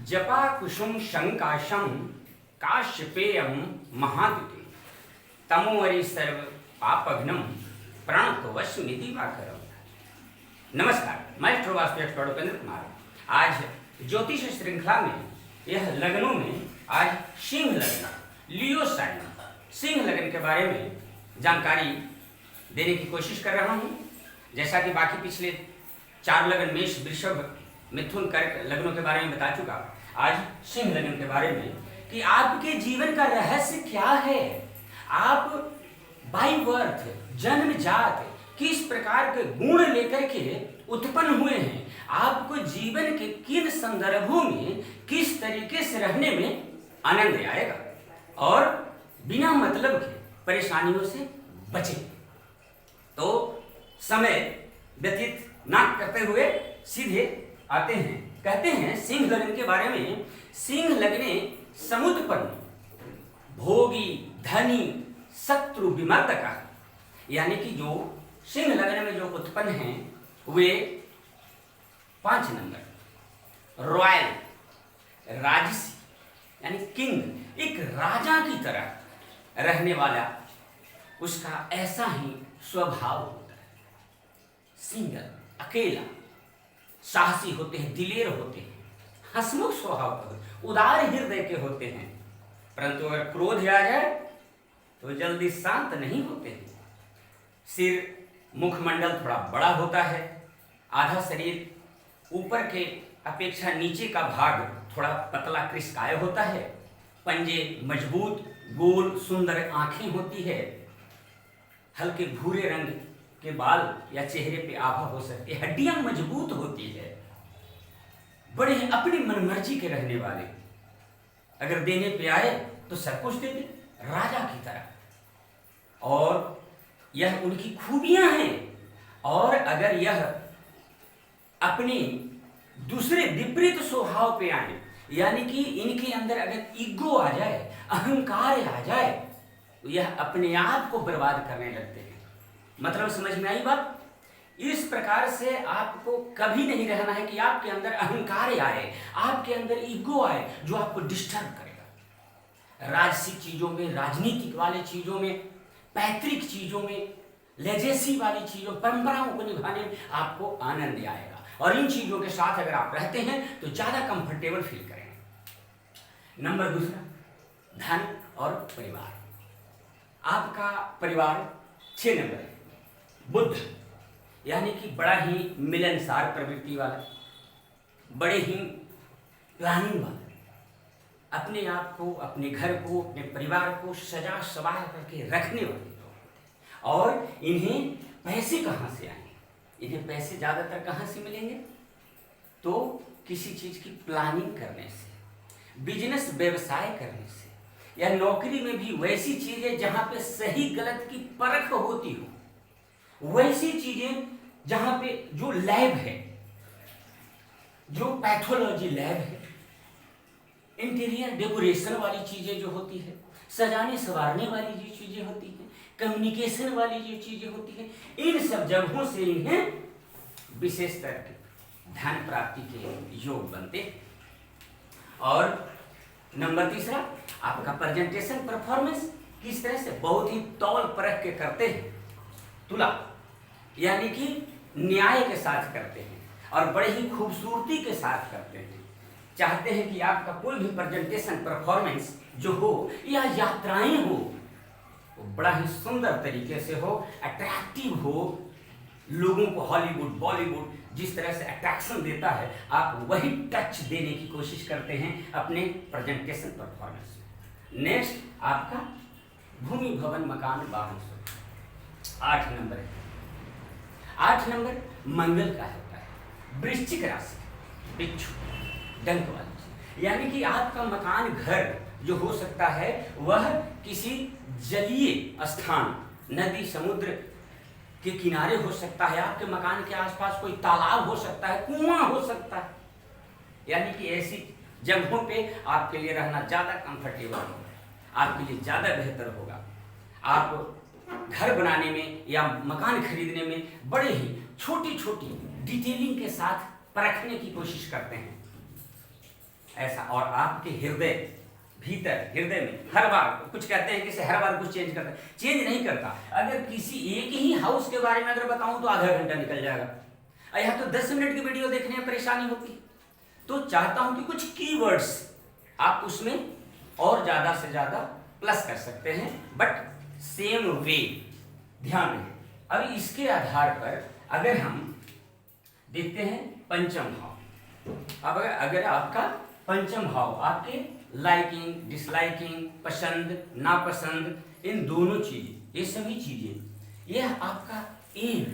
जपा कुसुम शंकाशम काश्यपेयम महाद्युति तमोवरी सर्व पापघ्नम प्रणतवस्मि दिवाकरम। नमस्कार, मैं वास्तु एक्सपर्ट उपेंद्र कुमार। आज ज्योतिष श्रृंखला में यह लग्नों में आज सिंह लग्न, लियो साइन, सिंह लग्न के बारे में जानकारी देने की कोशिश कर रहा हूं। जैसा कि बाकी पिछले 4 लग्न मेष, वृषभ, मिथुन, कर्क लग्नों के बारे में बता चुका, आज सिंह लग्न के बारे में कि आपके जीवन का रहस्य क्या है, आप बाय बर्थ जन्मजात किस प्रकार के गुण लेकर के उत्पन्न हुए हैं, आपको जीवन के किन संदर्भों में किस तरीके से रहने में आनंद आएगा और बिना मतलब के परेशानियों से बचें। तो समय व्यतीत ना करते हुए सीधे आते हैं। कहते हैं सिंह लग्न के बारे में, सिंह लग्ने समुत्पन्न भोगी धनी शत्रु विमर्दका, यानी कि जो सिंह लग्न में जो उत्पन्न हैं वे 5 नंबर रॉयल, राजसी यानी किंग, एक राजा की तरह रहने वाला, उसका ऐसा ही स्वभाव होता है। सिंगल, अकेला, साहसी होते हैं, दिलेर होते हैं, हंसमुख स्वभाव के, उदार हृदय के होते हैं, परंतु अगर क्रोध आ जाए तो जल्दी शांत नहीं होते हैं। सिर, मुखमंडल थोड़ा बड़ा होता है, आधा शरीर ऊपर के अपेक्षा नीचे का भाग थोड़ा पतला कृष्णकाय होता है, पंजे मजबूत, गोल, सुंदर आंखें होती है, हल्के भूरे रंग के बाल या चेहरे पे आभा हो सकती है, हड्डियां मजबूत होती है, बड़े ही अपनी मनमर्जी के रहने वाले, अगर देने पे आए तो सब कुछ दे दे, राजा की तरह। और यह उनकी खूबियां हैं। और अगर यह अपने दूसरे विपरीत स्वभाव पे आए, यानी कि इनके अंदर अगर ईगो आ जाए, अहंकार आ जाए, तो यह अपने आप को बर्बाद करने लगते हैं। मतलब समझ में आई बात? इस प्रकार से आपको कभी नहीं रहना है कि आपके अंदर अहंकार आए, आपके अंदर ईगो आए जो आपको डिस्टर्ब करेगा। राजसिक चीजों में, राजनीतिक वाले चीजों में, पैतृक चीजों में, लेजेसी वाली चीजों, परंपराओं को निभाने में आपको आनंद आएगा। और इन चीजों के साथ अगर आप रहते हैं तो ज्यादा कंफर्टेबल फील करेंगे। नंबर दूसरा, धन और परिवार। आपका परिवार 6 नंबर है, बुद्ध, यानी कि बड़ा ही मिलनसार प्रवृत्ति वाला, बड़े ही प्लानिंग वाला, अपने आप को, अपने घर को, अपने परिवार को सजा संवार करके रखने वाले। और इन्हें पैसे कहाँ से आएंगे? इन्हें पैसे ज़्यादातर कहाँ से मिलेंगे? तो किसी चीज़ की प्लानिंग करने से, बिजनेस व्यवसाय करने से, या नौकरी में भी वैसी चीज़ें जहाँ पे सही गलत की परख होती हो, वैसी चीजें जहां पे जो लैब है, जो पैथोलॉजी लैब है, इंटीरियर डेकोरेशन वाली चीजें जो होती है, सजाने संवारने वाली जो चीजें होती हैं, कम्युनिकेशन वाली जो चीजें होती हैं, इन सब जगहों से इन्हें विशेष तरह के धन प्राप्ति के योग बनते हैं। और नंबर तीसरा, आपका प्रेजेंटेशन परफॉर्मेंस किस तरह से, बहुत ही तौल परख के करते हैं। तुला, यानी कि न्याय के साथ करते हैं और बड़े ही खूबसूरती के साथ करते हैं। चाहते हैं कि आपका कोई भी प्रेजेंटेशन परफॉर्मेंस जो हो या यात्राएं हो, वो बड़ा ही सुंदर तरीके से हो, अट्रैक्टिव हो, लोगों को हॉलीवुड, बॉलीवुड जिस तरह से अट्रैक्शन देता है, आप वही टच देने की कोशिश करते हैं अपने प्रेजेंटेशन परफॉर्मेंस में। नेक्स्ट, आपका भूमि, भवन, मकान, वाहन, 8 नंबर है। 8 नंबर मंगल का होता है, वृश्चिक राशि, बिच्छू, डंक वाली, यानी कि आपका मकान, घर जो हो सकता है वह किसी जलीय स्थान, नदी, समुद्र के किनारे हो सकता है, आपके मकान के आसपास कोई तालाब हो सकता है, कुआं हो सकता है, यानी कि ऐसी जगहों पे आपके लिए रहना ज्यादा कंफर्टेबल होगा, आपके लिए ज्यादा बेहतर होगा। आप घर बनाने में या मकान खरीदने में बड़े ही छोटी छोटी डिटेलिंग के साथ परखने की कोशिश करते हैं। ऐसा। और आपके हृदय भीतर, हृदय में हर बार कुछ कहते हैं कि हर बार कुछ चेंज करता है, चेंज नहीं करता। अगर किसी एक ही हाउस के बारे में अगर बताऊं तो आधा घंटा निकल जाएगा, यहाँ तो 10 मिनट की वीडियो देखने में परेशानी होती है। तो चाहता हूं कि कुछ कीवर्ड्स आप उसमें और ज्यादा से ज्यादा प्लस कर सकते हैं, बट सेम वे ध्यान रहे। अब इसके आधार पर अगर हम देखते हैं पंचम भाव, अब अगर आपका पंचम भाव आपके लाइकिंग, डिसलाइकिंग, पसंद, नापसंद, इन दोनों चीज, ये सभी चीजें, यह आपका एम,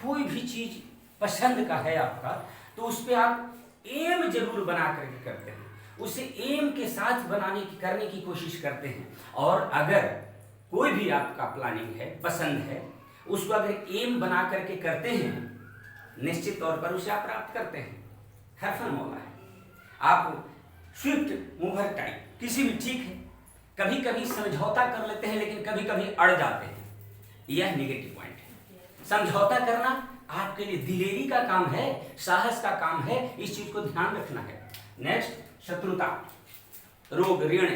कोई भी चीज पसंद का है आपका, तो उस पर आप एम जरूर बना करके करते हैं, उसे एम के साथ करने की कोशिश करते हैं। और अगर कोई भी आपका प्लानिंग है, पसंद है, उसको अगर एम बना करके करते हैं, निश्चित तौर पर उसे आप प्राप्त करते हैं। हर फॉर्मूला है। आप स्विफ्ट मूवर टाइप किसी भी, ठीक है, कभी कभी समझौता कर लेते हैं लेकिन कभी कभी अड़ जाते हैं, यह नेगेटिव पॉइंट है। समझौता करना आपके लिए दिलेरी का काम है, साहस का काम है, इस चीज को ध्यान रखना है। नेक्स्ट शत्रुता, रोग, ऋण,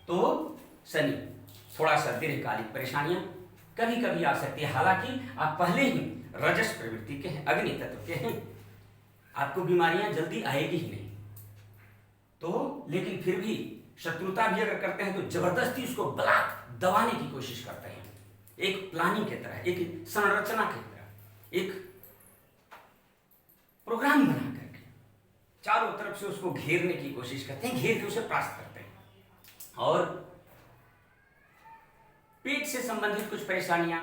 तो शनि, थोड़ा सा दीर्घकालिक परेशानियां कभी कभी आ सकती है। हालांकि आप पहले ही रजस प्रवृत्ति के हैं, अग्नि तत्व के हैं, आपको बीमारियां जल्दी आएगी ही नहीं। तो लेकिन फिर भी शत्रुता भी अगर करते हैं तो जबरदस्ती उसको ब्लॉक दबाने की कोशिश करते हैं, एक प्लानिंग की तरह, एक संरचना की तरह, एक प्रोग्राम बना करके चारों तरफ से उसको घेरने की कोशिश करते हैं, घेर के उसे परास्त करते हैं। और पेट से संबंधित कुछ परेशानियां,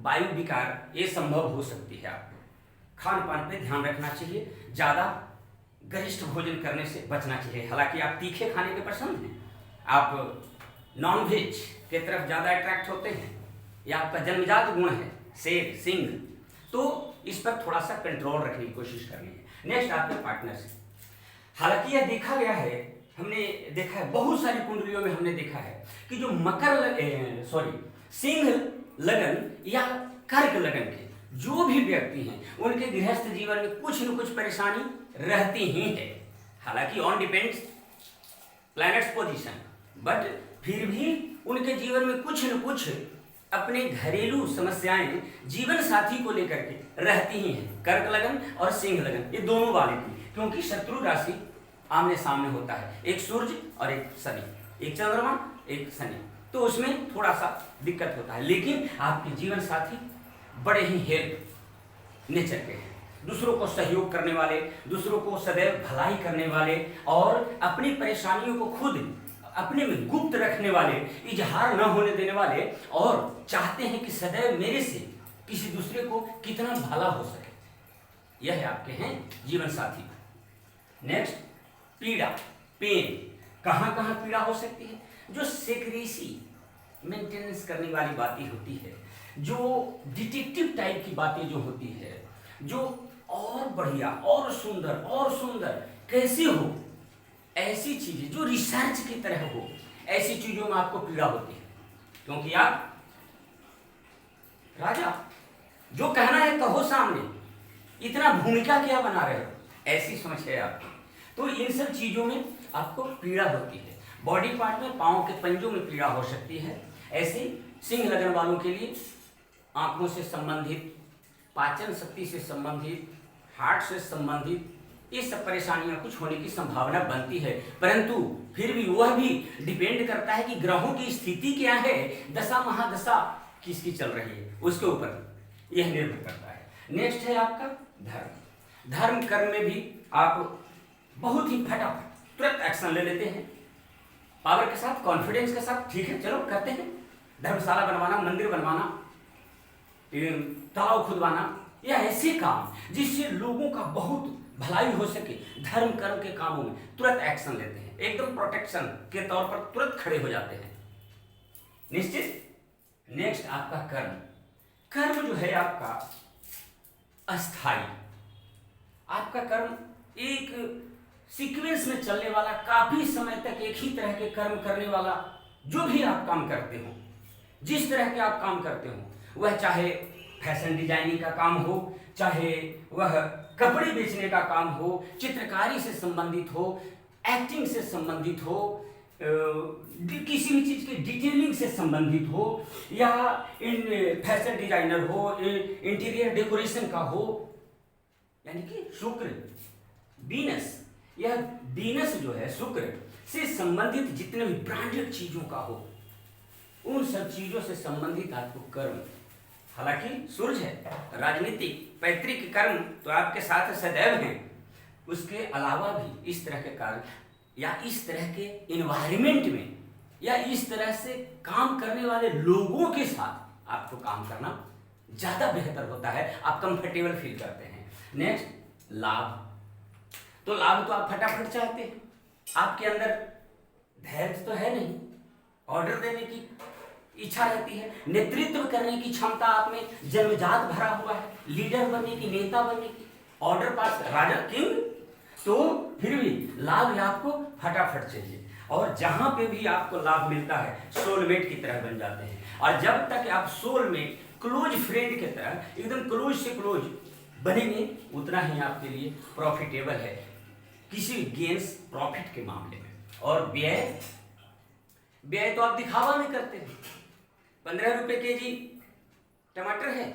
वायु विकार, ये संभव हो सकती है। आपको खान पान पे ध्यान रखना चाहिए, ज्यादा गरिष्ठ भोजन करने से बचना चाहिए। हालांकि आप तीखे खाने के पसंद हैं, आप नॉनवेज के तरफ ज्यादा अट्रैक्ट होते हैं, या आपका जन्मजात गुण है शेर, सिंह, तो इस पर थोड़ा सा कंट्रोल रखने की कोशिश करनी है। नेक्स्ट आपके पार्टनर से, हालांकि यह देखा गया है, हमने देखा है बहुत सारी कुंडलियों में, हमने देखा है कि जो सिंह लगन या कर्क लगन के जो भी व्यक्ति हैं, उनके गृहस्थ जीवन में कुछ न कुछ परेशानी रहती ही है। हालांकि on depends planets position, but फिर भी उनके जीवन में कुछ न कुछ अपने घरेलू समस्याएं जीवन साथी को लेकर के रहती ही हैं। कर्क लगन और सिंह लगन, ये दोनों वाले की, क्योंकि शत्रु राशि आमने सामने होता है, एक सूर्य और एक शनि, एक चंद्रमा एक शनि, तो उसमें थोड़ा सा दिक्कत होता है। लेकिन आपके जीवन साथी बड़े ही हेल्प नेचर के हैं, दूसरों को सहयोग करने वाले, दूसरों को सदैव भलाई करने वाले, और अपनी परेशानियों को खुद अपने में गुप्त रखने वाले, इजहार न होने देने वाले, और चाहते हैं कि सदैव मेरे से किसी दूसरे को कितना भला हो सके। यह आपके हैं जीवन साथी। नेक्स्ट पीड़ा, पेन, कहाँ कहाँ पीड़ा हो सकती है? जो सेक्रेसी मेंटेनेंस करने वाली बातें होती है, जो डिटेक्टिव टाइप की बातें जो होती है, जो और बढ़िया और सुंदर कैसे हो, ऐसी चीजें जो रिसर्च की तरह हो, ऐसी चीजों में आपको पीड़ा होती है, क्योंकि आप राजा, जो कहना है कहो सामने, इतना भूमिका क्या बना रहे हो, ऐसी समझ है आपकी। तो इन सब चीजों में आपको पीड़ा होती है। बॉडी पार्ट में, पांव के पंजों में पीड़ा हो सकती है। ऐसे सिंह लगन वालों के लिए आंखों से संबंधित, पाचन शक्ति से संबंधित, हार्ट से संबंधित ये सब परेशानियां कुछ होने की संभावना बनती है। परंतु फिर भी वह भी डिपेंड करता है कि ग्रहों की स्थिति क्या है, दशा महादशा किसकी चल रही है, उसके ऊपर यह निर्भर करता है। नेक्स्ट है आपका धर्म। धर्म कर्म में भी आप बहुत ही फटाफट तुरंत एक्शन ले लेते हैं, पावर के साथ, कॉन्फिडेंस के साथ। ठीक है, चलो करते हैं। धर्मशाला बनवाना, मंदिर बनवाना, तालाब खुदवाना, या ऐसे काम जिससे लोगों का बहुत भलाई हो सके, धर्म कर्म के कामों में तुरंत एक्शन लेते हैं, एकदम प्रोटेक्शन के तौर पर तुरंत खड़े हो जाते हैं। निश्चित। नेक्स्ट आपका कर्म। कर्म जो है आपका अस्थाई, आपका कर्म एक सीक्वेंस में चलने वाला, काफी समय तक एक ही तरह के कर्म करने वाला, जो भी आप काम करते हो, जिस तरह के आप काम करते हो, वह चाहे फैशन डिजाइनिंग का काम हो, चाहे वह कपड़े बेचने का काम हो, चित्रकारी से संबंधित हो, एक्टिंग से संबंधित हो, किसी भी चीज की डिटेलिंग से संबंधित हो, या इन फैशन डिजाइनर हो, इंटीरियर डेकोरेशन का हो, यानी कि शुक्र वीनस, यह वीनस जो है शुक्र से संबंधित जितने भी ब्रांडेड चीजों का हो, उन सब चीजों से संबंधित आपको कर्म, हालांकि सूर्य है राजनीतिक पैतृक कर्म तो आपके साथ सदैव हैं, उसके अलावा भी इस तरह के कार्य या इस तरह के इन्वायरमेंट में या इस तरह से काम करने वाले लोगों के साथ आपको काम करना ज्यादा बेहतर होता है, आप कंफर्टेबल फील करते हैं। नेक्स्ट लाभ, तो लाभ तो आप फटाफट चाहते हैं, आपके अंदर धैर्य तो है नहीं, ऑर्डर देने की इच्छा रहती है, नेतृत्व करने की क्षमता आप में जन्मजात भरा हुआ है, लीडर बनने की, नेता बनने की, ऑर्डर पास, राजा किंग, तो फिर भी लाभ आपको फटाफट चाहिए। और जहां पे भी आपको लाभ मिलता है सोलमेट की तरह बन जाते हैं, और जब तक आप सोलमेट क्लोज फ्रेंड की तरह एकदम क्लोज से क्लोज बनेंगे उतना ही आपके लिए प्रॉफिटेबल है किसी गेंस प्रॉफिट के मामले में। और व्यय, व्यय तो आप दिखावा में करते हैं, 15 रुपए केजी टमाटर है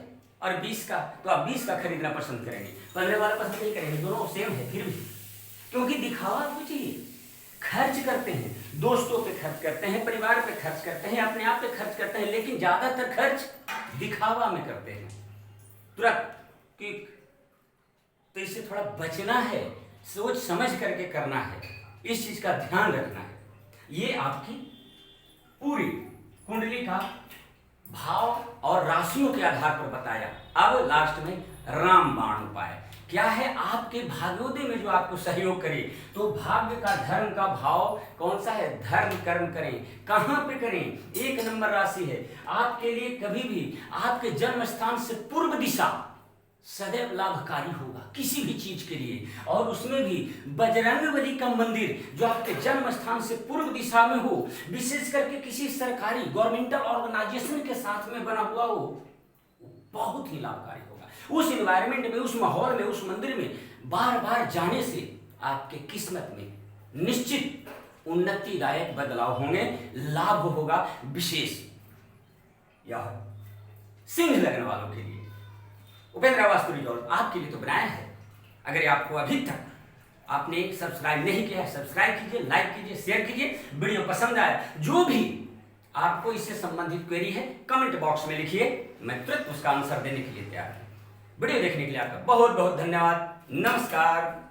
और 20 का, तो आप 20 का खरीदना पसंद करेंगे, 15 वाला पसंद नहीं करेंगे, दोनों सेम है फिर भी, क्योंकि दिखावा आपको चाहिए। खर्च करते हैं, दोस्तों पे खर्च करते हैं, परिवार पे खर्च करते हैं, अपने आप पे खर्च करते हैं, लेकिन ज्यादातर खर्च दिखावा में करते हैं तुरंत कि, तो इससे थोड़ा बचना है, सोच समझ करके करना है, इस चीज का ध्यान रखना है। ये आपकी पूरी कुंडली का भाव और राशियों के आधार पर बताया। अब लास्ट में रामबाण उपाय क्या है, आपके भाग्योदय में जो आपको सहयोग करे, तो भाग्य का धर्म का भाव कौन सा है, धर्म कर्म करें, कहां पे करें, 1 नंबर राशि है आपके लिए, कभी भी आपके जन्म स्थान से पूर्व दिशा सदैव लाभकारी होगा किसी भी चीज के लिए, और उसमें भी बजरंगबली का मंदिर जो आपके जन्म स्थान से पूर्व दिशा में हो, विशेष करके किसी सरकारी गवर्नमेंटल ऑर्गेनाइजेशन के साथ में बना हुआ हो, बहुत ही लाभकारी होगा। उस एनवायरनमेंट में, उस माहौल में, उस मंदिर में बार बार जाने से आपके किस्मत में निश्चित उन्नतिदायक बदलाव होंगे, लाभ होगा विशेष। यह सिंह लगने वालों के लिए उपेंद्र वास्तु रिजॉल्व आपके लिए तो बनाया है। अगर आपको अभी तक आपने सब्सक्राइब नहीं किया है, सब्सक्राइब कीजिए, लाइक कीजिए, शेयर कीजिए। वीडियो पसंद आया, जो भी आपको इससे संबंधित क्वेरी है कमेंट बॉक्स में लिखिए, मैं तुरंत उसका आंसर देने के लिए तैयार हूं। वीडियो देखने के लिए आपका बहुत बहुत धन्यवाद। नमस्कार।